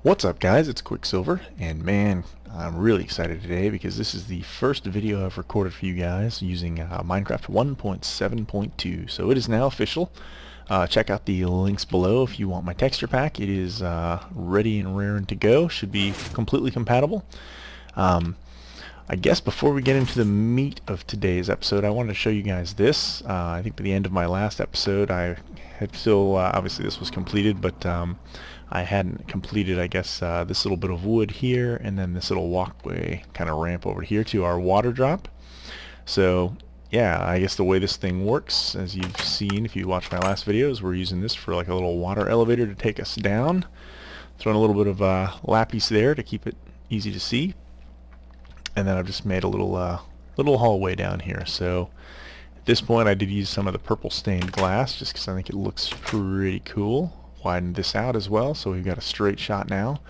What's up, guys? It's Quicksilver, and man, I'm really excited today because this is the first video I've recorded for you guys using Minecraft 1.7.2. So it is now official. Check out the links below if you want my texture pack. It is ready and raring to go. Should be completely compatible. I guess before we get into the meat of today's episode, I wanted to show you guys this. I think at the end of my last episode, I had still, obviously this was completed, but I hadn't completed, I guess, this little bit of wood here, and then this little walkway kind of ramp over here to our water drop. So, yeah, I guess the way this thing works, as you've seen if you watched my last videos, we're using this for like a little water elevator to take us down. Throwing a little bit of lapis there to keep it easy to see. And then I've just made a little hallway down here. So at this point I did use some of the purple stained glass just because I think it looks pretty cool. Widened this out as well, so we've got a straight shot now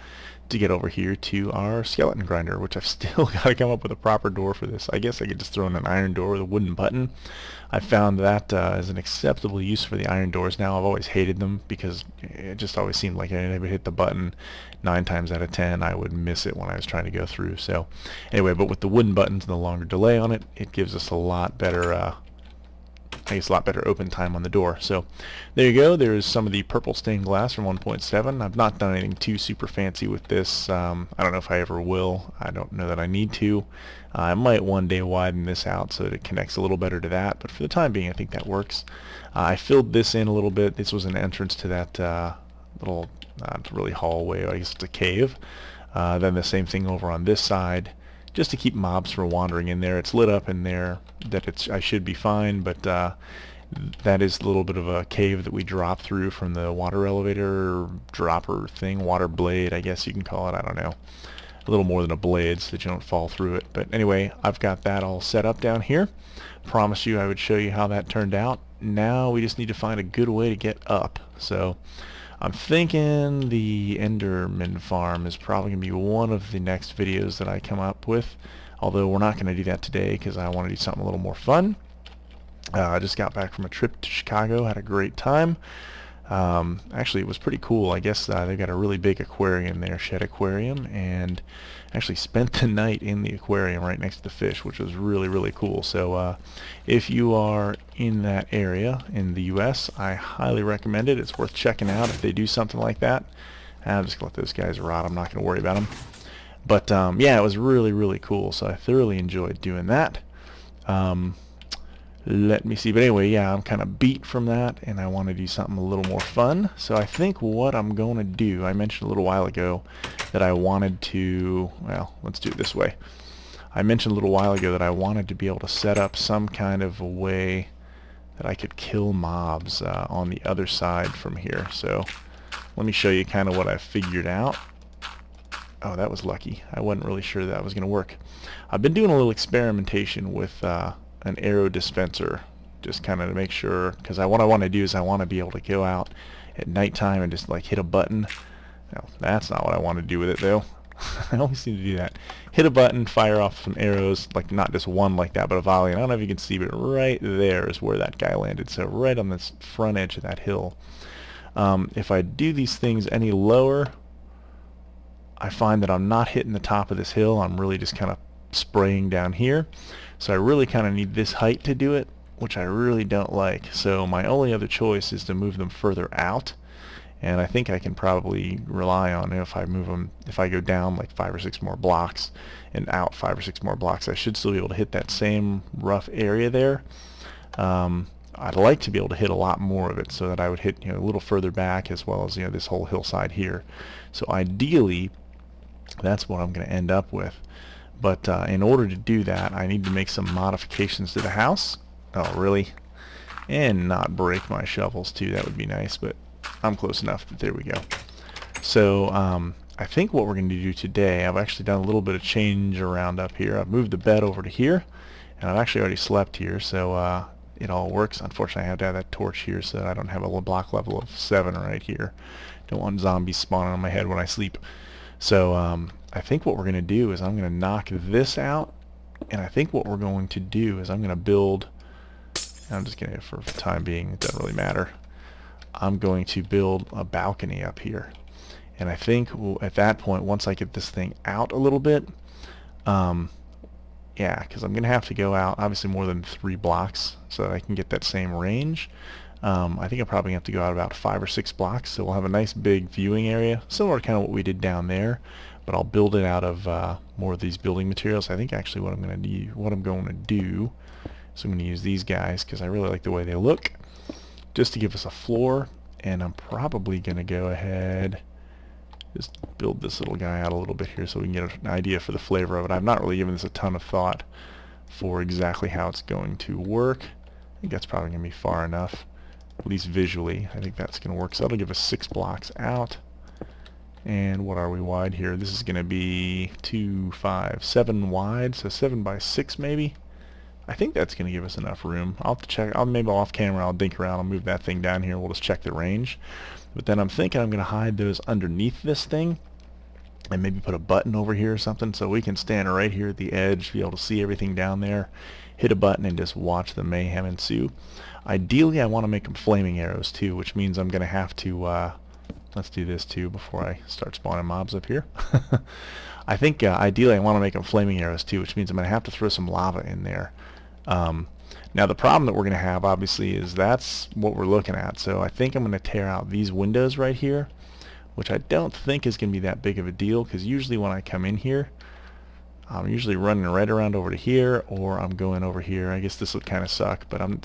to get over here to our skeleton grinder, which I've still got to come up with a proper door for this. I guess I could just throw in an iron door with a wooden button. I found that as an acceptable use for the iron doors now. I've always hated them because it just always seemed like I would hit the button 9 times out of 10 I would miss it when I was trying to go through. So anyway, but with the wooden buttons and the longer delay on it, it gives us a lot better I guess a lot better open time on the door. So there you go. There's some of the purple stained glass from 1.7. I've not done anything too super fancy with this. I don't know if I ever will. I don't know that I need to. I might one day widen this out so that it connects a little better to that, but for the time being I think that works. I filled this in a little bit. This was an entrance to that little, not really hallway, I guess it's a cave. Then the same thing over on this side, just to keep mobs from wandering in there. It's lit up in there that I should be fine, but that is a little bit of a cave that we drop through from the water elevator dropper thing, water blade I guess you can call it, I don't know. A little more than a blade so that you don't fall through it. But anyway, I've got that all set up down here. Promised you I would show you how that turned out. Now we just need to find a good way to get up. So I'm thinking the Enderman farm is probably going to be one of the next videos that I come up with, although we're not going to do that today because I want to do something a little more fun. I just got back from a trip to Chicago, had a great time. Actually it was pretty cool. I guess they've got a really big aquarium there, shed aquarium, and actually spent the night in the aquarium right next to the fish, which was really cool. So if you are in that area in the US, I highly recommend it. It's worth checking out if they do something like that. I'm just gonna let those guys rot. I'm not gonna worry about them. But yeah, it was really cool, so I thoroughly enjoyed doing that. Let me see, but anyway, yeah, I'm kind of beat from that and I want to do something a little more fun. So I think what I'm going to do, I mentioned a little while ago that I wanted to, well, let's do it this way. I mentioned a little while ago that I wanted to be able to set up some kind of a way that I could kill mobs on the other side from here. So let me show you kind of what I figured out. Oh, that was lucky. I wasn't really sure that was going to work. I've been doing a little experimentation with an arrow dispenser, just kind of to make sure, because what I want to do is I want to be able to go out at nighttime and just like hit a button. No, that's not what I want to do with it though. I always seem to do that. Hit a button, fire off some arrows, like not just one like that, but a volley. And I don't know if you can see, but right there is where that guy landed. So right on this front edge of that hill. If I do these things any lower, I find that I'm not hitting the top of this hill. I'm really just kind of spraying down here. So I really kind of need this height to do it, which I really don't like. So my only other choice is to move them further out, and I think I can probably rely on it. If I move them, if I go down like 5 or 6 more blocks and out 5 or 6 more blocks, I should still be able to hit that same rough area there. I'd like to be able to hit a lot more of it so that I would hit, a little further back, as well as this whole hillside here. So ideally that's what I'm going to end up with. But in order to do that, I need to make some modifications to the house. Oh, really? And not break my shovels too. That would be nice, but I'm close enough that there we go. So I think what we're going to do today, I've actually done a little bit of change around up here. I've moved the bed over to here, and I've actually already slept here, so it all works. Unfortunately, I have to have that torch here so that I don't have a block level of 7 right here. Don't want zombies spawning on my head when I sleep. So I think what we're going to do is I'm going to knock this out, and I think what we're going to do is I'm going to build, I'm just going to, for the time being, it doesn't really matter, I'm going to build a balcony up here. And I think at that point, once I get this thing out a little bit, yeah, because I'm going to have to go out obviously more than 3 blocks so that I can get that same range. I think I'll probably have to go out about 5 or 6 blocks, so we'll have a nice big viewing area, similar to kind of what we did down there, but I'll build it out of more of these building materials. I think actually what I'm going to do is I'm going to use these guys because I really like the way they look, just to give us a floor, and I'm probably going to go ahead just build this little guy out a little bit here so we can get an idea for the flavor of it. I've not really given this a ton of thought for exactly how it's going to work. I think that's probably going to be far enough, at least visually. I think that's going to work. So that'll give us 6 blocks out. And what are we wide here? This is going to be 2, 5, 7 wide, so 7 by 6 maybe. I think that's going to give us enough room. I'll have to check. Maybe off camera I'll dink around. I'll move that thing down here. We'll just check the range. But then I'm thinking I'm going to hide those underneath this thing and maybe put a button over here or something so we can stand right here at the edge, be able to see everything down there, hit a button and just watch the mayhem ensue. Ideally I want to make them flaming arrows too, which means I'm going to have to let's do this too before I start spawning mobs up here. I think ideally I want to make them flaming arrows too, which means I'm going to have to throw some lava in there. Now the problem that we're going to have obviously is that's what we're looking at. So I think I'm going to tear out these windows right here, which I don't think is going to be that big of a deal, because usually when I come in here I'm usually running right around over to here, or I'm going over here. I guess this would kind of suck, but I'm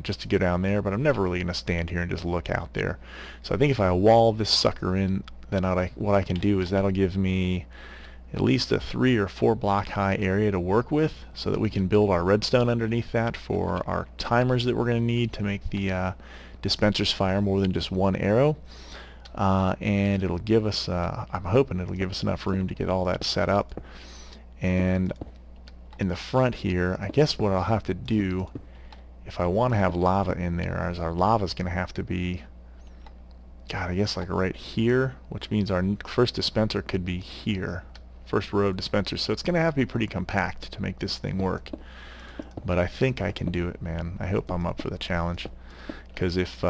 just to go down there, but I'm never really going to stand here and just look out there. So I think if I wall this sucker in, then what I can do is that'll give me at least a 3 or 4 block high area to work with, so that we can build our redstone underneath that for our timers that we're going to need to make the dispensers fire more than just 1 arrow. And it'll give us, I'm hoping it'll give us enough room to get all that set up. And in the front here, I guess what I'll have to do, if I want to have lava in there, is our lava's going to have to be, God, I guess like right here, which means our first dispenser could be here. First row of dispensers, so it's going to have to be pretty compact to make this thing work. But I think I can do it, man. I hope I'm up for the challenge, because if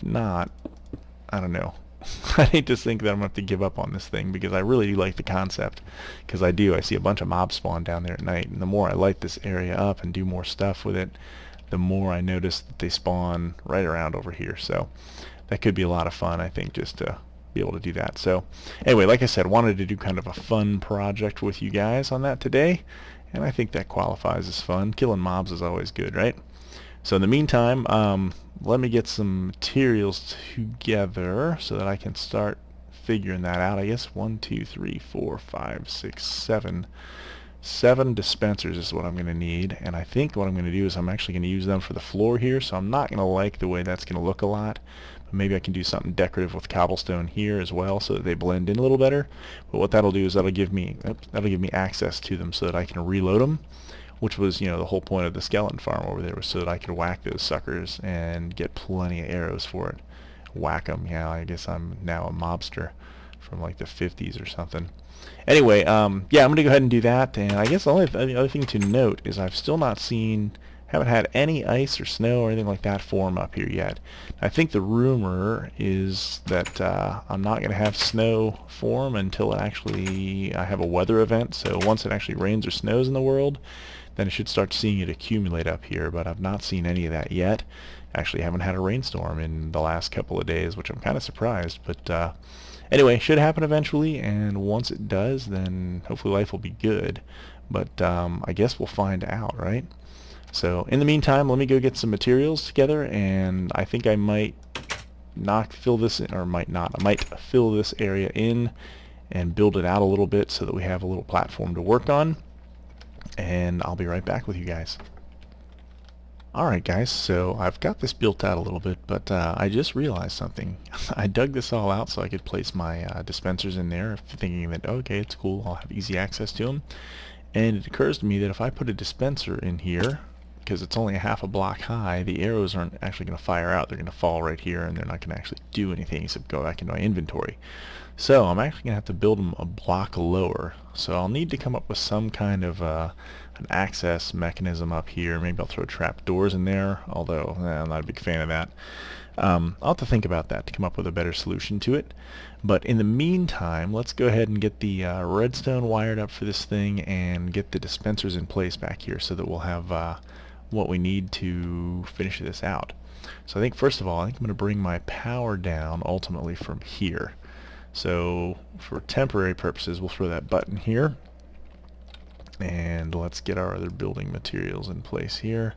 not, I don't know. I hate to think that I'm going to have to give up on this thing, because I really do like the concept, because I see a bunch of mobs spawn down there at night, and the more I light this area up and do more stuff with it, the more I notice that they spawn right around over here. So that could be a lot of fun, I think, just to be able to do that. So anyway, like I said, wanted to do kind of a fun project with you guys on that today, and I think that qualifies as fun. Killing mobs is always good, right? So in the meantime, let me get some materials together so that I can start figuring that out. I guess 1, 2, 3, 4, 5, 6, 7 dispensers is what I'm going to need, and I think what I'm going to do is I'm actually going to use them for the floor here, so I'm not going to like the way that's going to look a lot. But maybe I can do something decorative with cobblestone here as well so that they blend in a little better. But what that'll do is that'll give me access to them so that I can reload them, which was, the whole point of the skeleton farm over there, was so that I could whack those suckers and get plenty of arrows for it. Whack them, yeah, I guess I'm now a mobster from like the 50s or something. Anyway, yeah, I'm going to go ahead and do that, and I guess the other thing to note is I've still not haven't had any ice or snow or anything like that form up here yet. I think the rumor is that I'm not going to have snow form until I have a weather event, so once it actually rains or snows in the world, then I should start seeing it accumulate up here, but I've not seen any of that yet. Actually, haven't had a rainstorm in the last couple of days, which I'm kind of surprised, but anyway, should happen eventually, and once it does, then hopefully life will be good. But I guess we'll find out, right? So in the meantime, let me go get some materials together, and I think I might not fill this in, or might not. I might fill this area in and build it out a little bit so that we have a little platform to work on. And I'll be right back with you guys. Alright guys, so I've got this built out a little bit, but I just realized something. I dug this all out so I could place my dispensers in there, thinking that, okay, it's cool, I'll have easy access to them. And it occurs to me that if I put a dispenser in here, because it's only a half a block high, the arrows aren't actually going to fire out. They're going to fall right here, and they're not going to actually do anything except go back into my inventory. So I'm actually going to have to build them a block lower. So I'll need to come up with some kind of, I an access mechanism up here. Maybe I'll throw trap doors in there, although I'm not a big fan of that. I'll have to think about that to come up with a better solution to it. But in the meantime, let's go ahead and get the redstone wired up for this thing and get the dispensers in place back here so that we'll have what we need to finish this out. So I think first of all, I think I'm going to bring my power down ultimately from here. So for temporary purposes, we'll throw that button here. And let's get our other building materials in place here.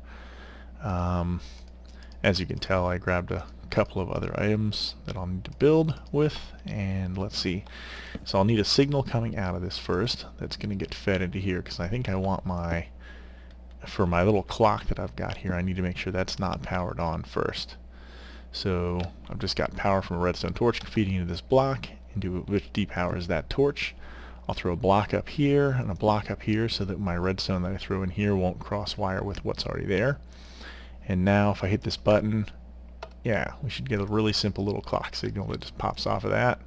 As you can tell, I grabbed a couple of other items that I'll need to build with, and let's see. So I'll need a signal coming out of this first that's going to get fed into here, because I think I want for my little clock that I've got here, I need to make sure that's not powered on first. So I've just got power from a redstone torch feeding into this block, which depowers that torch. I'll throw a block up here and a block up here so that my redstone that I throw in here won't cross wire with what's already there. And now if I hit this button, yeah, we should get a really simple little clock signal that just pops off of that.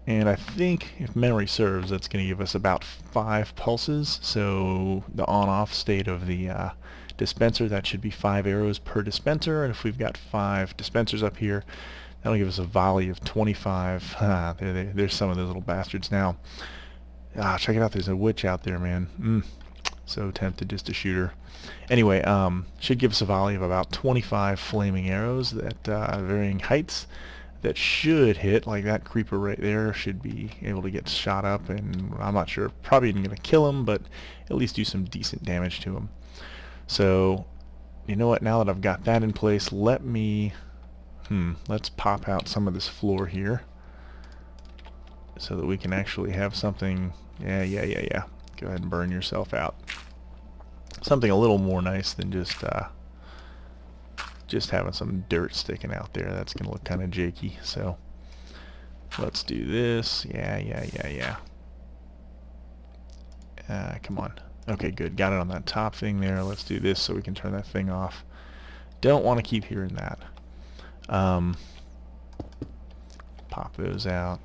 And I think, if memory serves, that's going to give us about 5 pulses. So the on-off state of the dispenser, that should be 5 arrows per dispenser. And if we've got 5 dispensers up here, that'll give us a volley of 25. There's some of those little bastards now. Check it out, there's a witch out there, man. So tempted just to shoot her. Anyway, should give us a volley of about 25 flaming arrows at varying heights that should hit, like that creeper right there should be able to get shot up, and I'm not sure, probably isn't going to kill him, but at least do some decent damage to him. So, you know what, now that I've got that in place, let's pop out some of this floor here so that we can actually have something. Yeah. Go ahead and burn yourself out. Something a little more nice than just having some dirt sticking out there. That's going to look kind of jakey. So let's do this. Yeah. Come on. Okay, good. Got it on that top thing there. Let's do this so we can turn that thing off. Don't want to keep hearing that. Pop those out.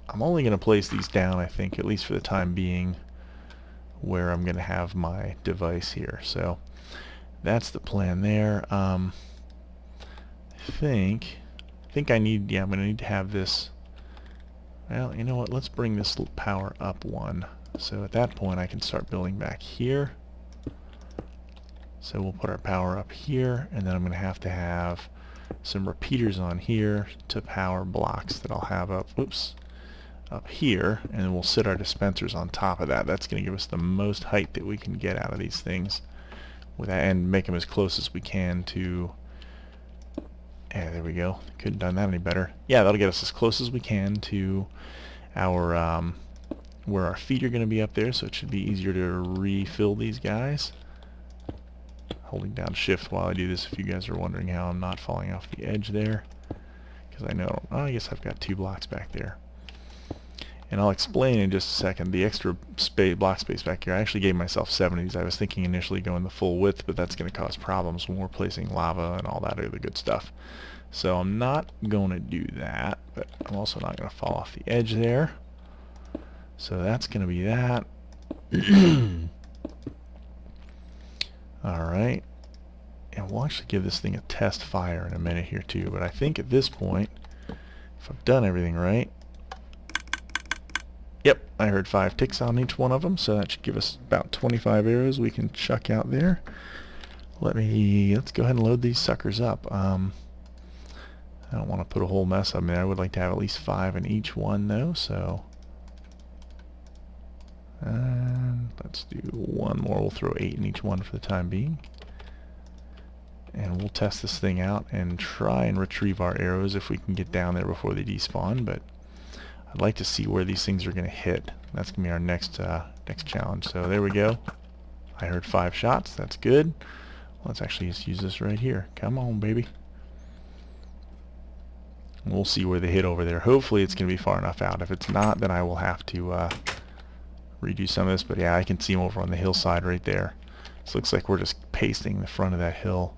I'm only going to place these down, I think, at least for the time being, where I'm going to have my device here. So that's the plan there. I think I need, I'm going to need to have this. Well, you know what, let's bring this power up 1. So at that point I can start building back here. So we'll put our power up here, and then I'm going to have some repeaters on here to power blocks that I'll have up here, and then we'll sit our dispensers on top of that. That's going to give us the most height that we can get out of these things, and make them as close as we can to. Yeah, there we go. Couldn't have done that any better. Yeah, that'll get us as close as we can to our where our feet are going to be up there, so it should be easier to refill these guys. Holding down shift while I do this, if you guys are wondering how I'm not falling off the edge there, because I know, I guess I've got 2 blocks back there. And I'll explain in just a second. The extra block space back here, I actually gave myself 7 of these. I was thinking initially going the full width, but that's going to cause problems when we're placing lava and all that other good stuff. So I'm not going to do that, but I'm also not going to fall off the edge there. So that's going to be that. Alright. And we'll actually give this thing a test fire in a minute here too, but I think at this point, if I've done everything right, yep, I heard 5 ticks on each one of them, so that should give us about 25 arrows we can chuck out there. Let's go ahead and load these suckers up. I don't want to put a whole mess up there. I would like to have at least 5 in each one though, so let's do one more. We'll throw 8 in each one for the time being. And we'll test this thing out and try and retrieve our arrows if we can get down there before they despawn, but I'd like to see where these things are going to hit. That's going to be our next challenge. So there we go. I heard 5 shots. That's good. Let's actually just use this right here. Come on, baby. We'll see where they hit over there. Hopefully it's going to be far enough out. If it's not, then I will have to redo some of this. But yeah, I can see them over on the hillside right there. This looks like we're just pasting the front of that hill.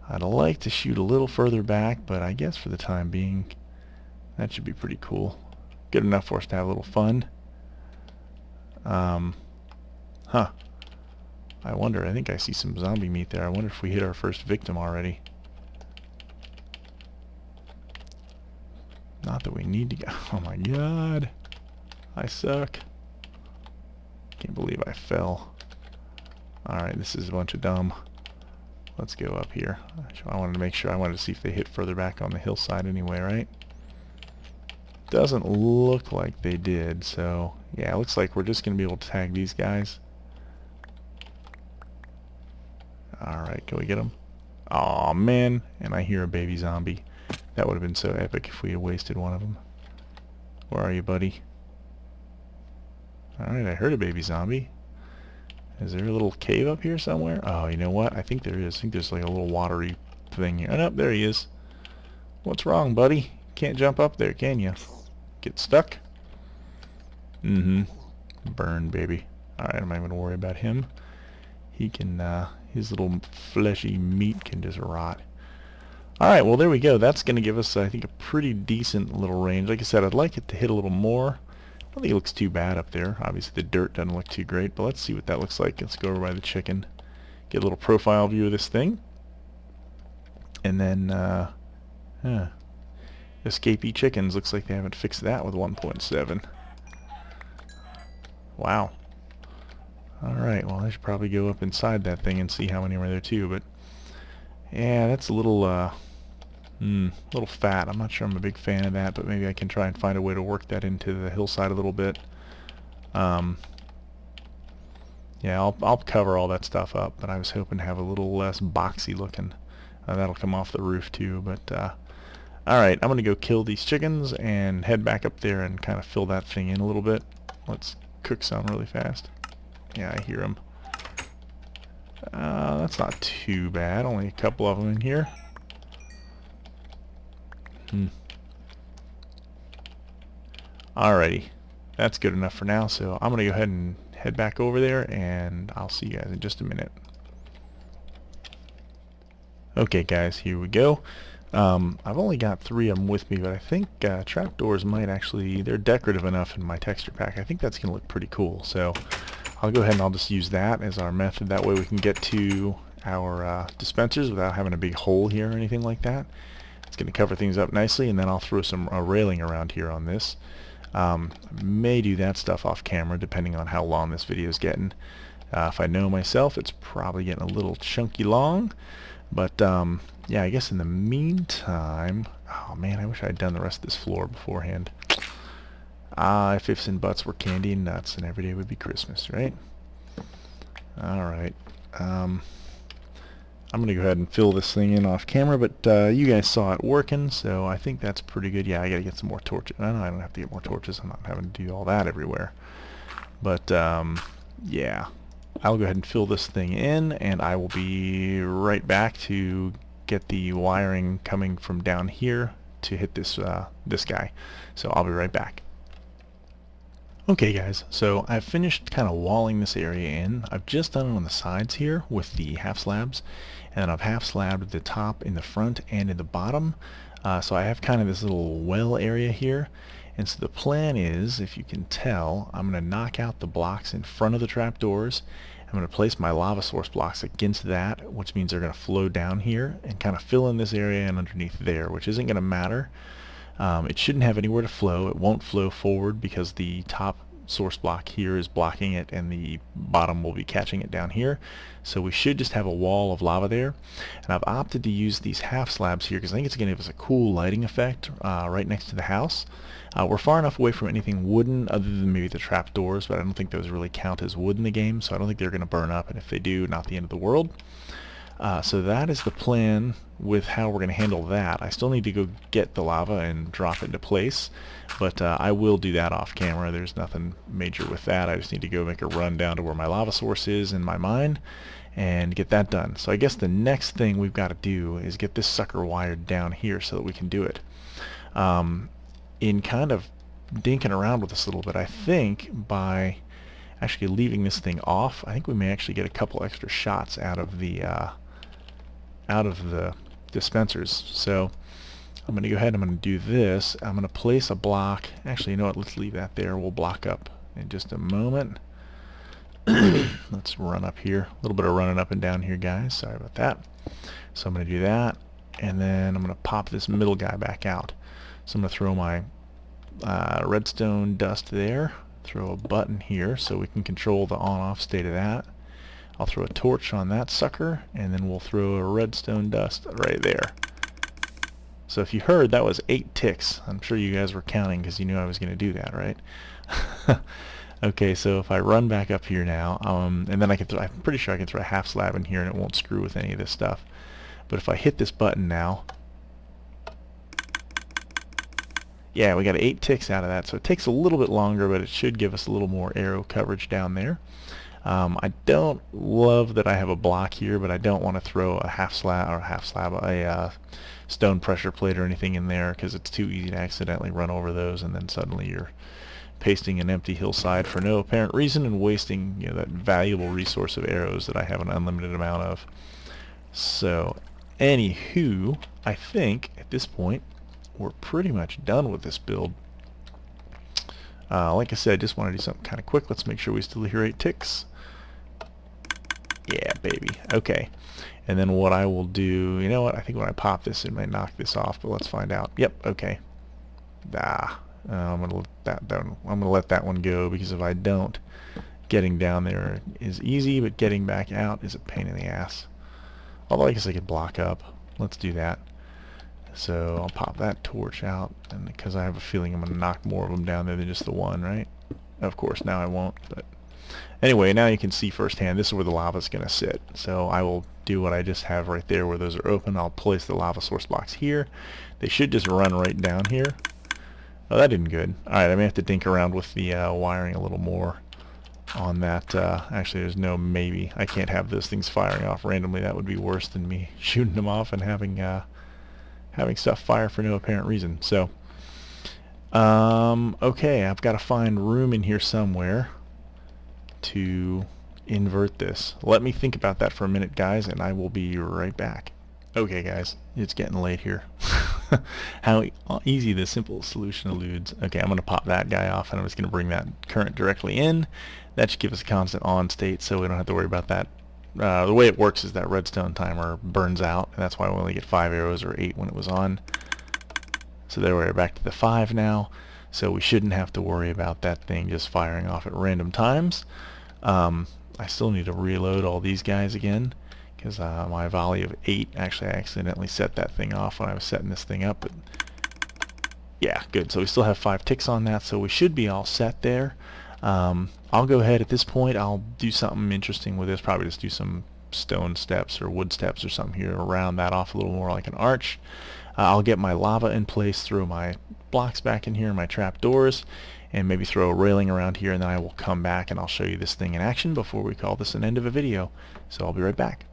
I'd like to shoot a little further back, but I guess for the time being, that should be pretty cool. Good enough for us to have a little fun. Huh. I wonder, I think I see some zombie meat there. I wonder if we hit our first victim already. Not that we need to go. Oh my god. I suck. Can't believe I fell. Alright, this is a bunch of dumb. Let's go up here. I wanted to make sure, I wanted to see if they hit further back on the hillside anyway, right? Doesn't look like they did, so yeah, it looks like we're just going to be able to tag these guys. Alright, can we get them? Aw, man, and I hear a baby zombie. That would have been so epic if we had wasted one of them. Where are you, buddy? Alright, I heard a baby zombie. Is there a little cave up here somewhere? Oh, you know what? I think there is. I think there's like a little watery thing here. Oh, no, there he is. What's wrong, buddy? Can't jump up there, can you? Get stuck? Mm-hmm. Burn, baby. Alright, I'm not even gonna worry about him. He can, his little fleshy meat can just rot. Alright, well there we go. That's gonna give us, I think, a pretty decent little range. Like I said, I'd like it to hit a little more. I don't think it looks too bad up there. Obviously the dirt doesn't look too great, but let's see what that looks like. Let's go over by the chicken. Get a little profile view of this thing. And then, escapee chickens. Looks like they haven't fixed that with 1.7. Wow. Alright, well I should probably go up inside that thing and see how many are there too, but yeah, that's a little fat. I'm not sure I'm a big fan of that, but maybe I can try and find a way to work that into the hillside a little bit. Yeah, I'll cover all that stuff up, but I was hoping to have a little less boxy looking. That'll come off the roof too, but alright, I'm gonna go kill these chickens and head back up there and kind of fill that thing in a little bit. Let's cook some really fast. Yeah, I hear them. That's not too bad. Only a couple of them in here. Alrighty. That's good enough for now, so I'm going to go ahead and head back over there, and I'll see you guys in just a minute. Okay guys, here we go. I've only got 3 of them with me, but I think trapdoors might actually, they're decorative enough in my texture pack. I think that's going to look pretty cool, so I'll go ahead and I'll just use that as our method. That way we can get to our dispensers without having a big hole here or anything like that. It's going to cover things up nicely, and then I'll throw some railing around here on this. May do that stuff off camera depending on how long this video is getting. If I know myself, it's probably getting a little chunky long, but yeah, I guess in the meantime, oh man, I wish I had done the rest of this floor beforehand. If ifs and buts were candy and nuts, and every day would be Christmas, right? Alright. I'm going to go ahead and fill this thing in off camera, but you guys saw it working, so I think that's pretty good. Yeah, I got to get some more torches. I know I don't have to get more torches. I'm not having to do all that everywhere. But, yeah. I'll go ahead and fill this thing in, and I will be right back to get the wiring coming from down here to hit this, this guy. So I'll be right back. Okay guys, so I've finished kind of walling this area in. I've just done it on the sides here with the half slabs, and then I've half slabbed the top in the front and in the bottom. So I have kind of this little well area here, and so the plan is, if you can tell, I'm going to knock out the blocks in front of the trapdoors. I'm going to place my lava source blocks against that, which means they're going to flow down here and kind of fill in this area and underneath there, which isn't going to matter. It shouldn't have anywhere to flow. It won't flow forward because the top source block here is blocking it and the bottom will be catching it down here. So we should just have a wall of lava there. And I've opted to use these half slabs here because I think it's going to give us a cool lighting effect right next to the house. We're far enough away from anything wooden other than maybe the trap doors, but I don't think those really count as wood in the game, so I don't think they're going to burn up, and if they do, not the end of the world. So that is the plan with how we're going to handle that. I still need to go get the lava and drop it into place, but I will do that off camera. There's nothing major with that. I just need to go make a run down to where my lava source is in my mind and get that done. So I guess the next thing we've got to do is get this sucker wired down here so that we can do it. In kind of dinking around with this a little bit, I think by actually leaving this thing off, I think we may actually get a couple extra shots out of the dispensers. So I'm going to go ahead and I'm going to do this. I'm going to place a block. Actually, you know what? Let's leave that there. We'll block up in just a moment. Let's run up here. A little bit of running up and down here, guys. Sorry about that. So I'm going to do that, and then I'm going to pop this middle guy back out. So I'm going to throw my redstone dust there, throw a button here so we can control the on-off state of that. I'll throw a torch on that sucker, and then we'll throw a redstone dust right there. So if you heard, that was 8 ticks. I'm sure you guys were counting because you knew I was going to do that, right? Okay, so if I run back up here now, and then I'm pretty sure I can throw a half slab in here and it won't screw with any of this stuff. But if I hit this button now, yeah, we got 8 ticks out of that. So it takes a little bit longer, but it should give us a little more arrow coverage down there. I don't love that I have a block here, but I don't want to throw a stone pressure plate or anything in there because it's too easy to accidentally run over those, and then suddenly you're pasting an empty hillside for no apparent reason and wasting, you know, that valuable resource of arrows that I have an unlimited amount of. So, anywho, I think at this point we're pretty much done with this build. Like I said, I just want to do something kind of quick. Let's make sure we still hear 8 ticks. Yeah, baby. Okay. And then what I will do, you know what, I think when I pop this it might knock this off, but let's find out. Yep, okay. I'm gonna let that one go, because if I don't, getting down there is easy, but getting back out is a pain in the ass. Although I guess I could block up. Let's do that. So I'll pop that torch out, and because I have a feeling I'm gonna knock more of them down there than just the one, right? Of course, now I won't, but anyway, now you can see firsthand this is where the lava's gonna sit. So I will do what I just have right there where those are open. I'll place the lava source blocks here. They should just run right down here. Oh, that didn't good. Alright, I may have to dink around with the wiring a little more on that. Actually, there's no maybe. I can't have those things firing off randomly. That would be worse than me shooting them off and having stuff fire for no apparent reason. So, okay, I've got to find room in here somewhere to invert this. Let me think about that for a minute, guys, and I will be right back. Okay, guys, it's getting late here. How easy the simple solution eludes. Okay, I'm going to pop that guy off, and I'm just going to bring that current directly in. That should give us a constant on state, so we don't have to worry about that. The way it works is that redstone timer burns out, and that's why we only get 5 arrows or 8 when it was on. So there we're back to the 5 now, so we shouldn't have to worry about that thing just firing off at random times. I still need to reload all these guys again, because my volley of 8, actually I accidentally set that thing off when I was setting this thing up. But yeah, good. So we still have 5 ticks on that, so we should be all set there. I'll go ahead at this point. I'll do something interesting with this, probably just do some stone steps or wood steps or something here, round that off a little more like an arch. I'll get my lava in place, throw my blocks back in here, my trap doors, and maybe throw a railing around here, and then I will come back and I'll show you this thing in action before we call this an end of a video. So I'll be right back.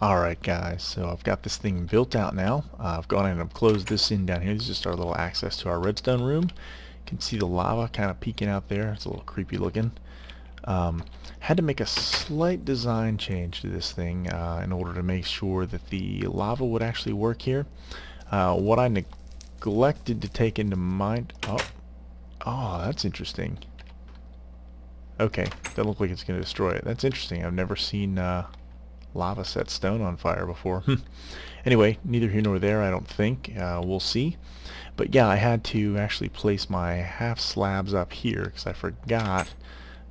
Alright guys, so I've got this thing built out now. I've gone ahead and closed this in down here. This is just our little access to our redstone room. You can see the lava kind of peeking out there. It's a little creepy looking. Had to make a slight design change to this thing in order to make sure that the lava would actually work here. What I neglected to take into mind... Oh, that's interesting. Okay, that looks like it's going to destroy it. That's interesting. I've never seen lava set stone on fire before. Anyway, neither here nor there, I don't think. We'll see. But yeah, I had to actually place my half slabs up here because I forgot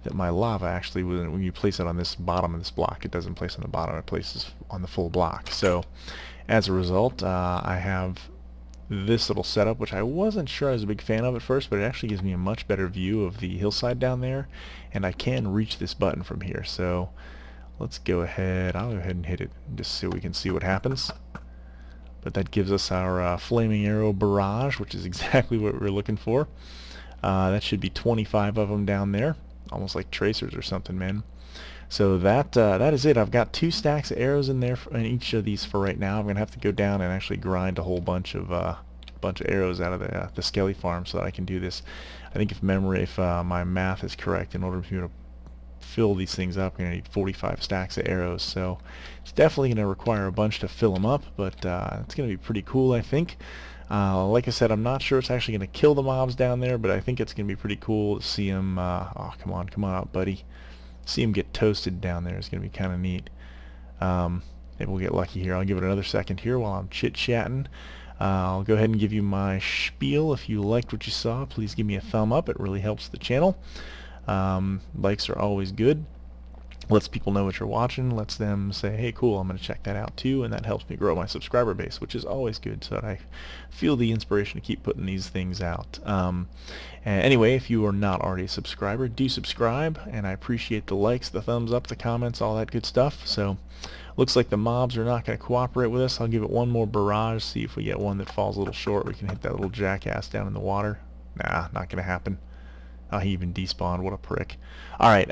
that my lava actually, when you place it on this bottom of this block, it doesn't place on the bottom, it places on the full block. So as a result, I have this little setup, which I wasn't sure I was a big fan of at first, but it actually gives me a much better view of the hillside down there, and I can reach this button from here. So let's go ahead, I'll go ahead and hit it just so we can see what happens. But that gives us our flaming arrow barrage, which is exactly what we're looking for. That should be 25 of them down there, almost like tracers or something, man. So that is it. I've got 2 stacks of arrows in there in each of these for right now. I'm gonna have to go down and actually grind a whole bunch of arrows out of the skelly farm so that I can do this. I think if my math is correct, in order for me to fill these things up, you're going to need 45 stacks of arrows, so it's definitely going to require a bunch to fill them up, but it's going to be pretty cool, I think. Like I said, I'm not sure it's actually going to kill the mobs down there, but I think it's going to be pretty cool to see them. Oh, come on out, buddy. See them get toasted down there. It's going to be kind of neat. Maybe we'll get lucky here. I'll give it another second here while I'm chit-chatting. I'll go ahead and give you my spiel. If you liked what you saw, please give me a thumb up. It really helps the channel. Likes are always good. Lets people know what you're watching, lets them say, hey, cool, I'm going to check that out too, and that helps me grow my subscriber base, which is always good, so that I feel the inspiration to keep putting these things out. Anyway, if you are not already a subscriber, do subscribe, and I appreciate the likes, the thumbs up, the comments, all that good stuff. So, looks like the mobs are not going to cooperate with us. I'll give it one more barrage, see if we get one that falls a little short. We can hit that little jackass down in the water. Nah, not going to happen. Oh, he even despawned. What a prick. Alright,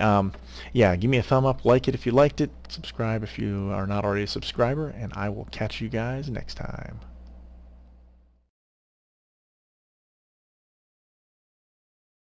yeah, give me a thumb up, like it if you liked it, subscribe if you are not already a subscriber, and I will catch you guys next time.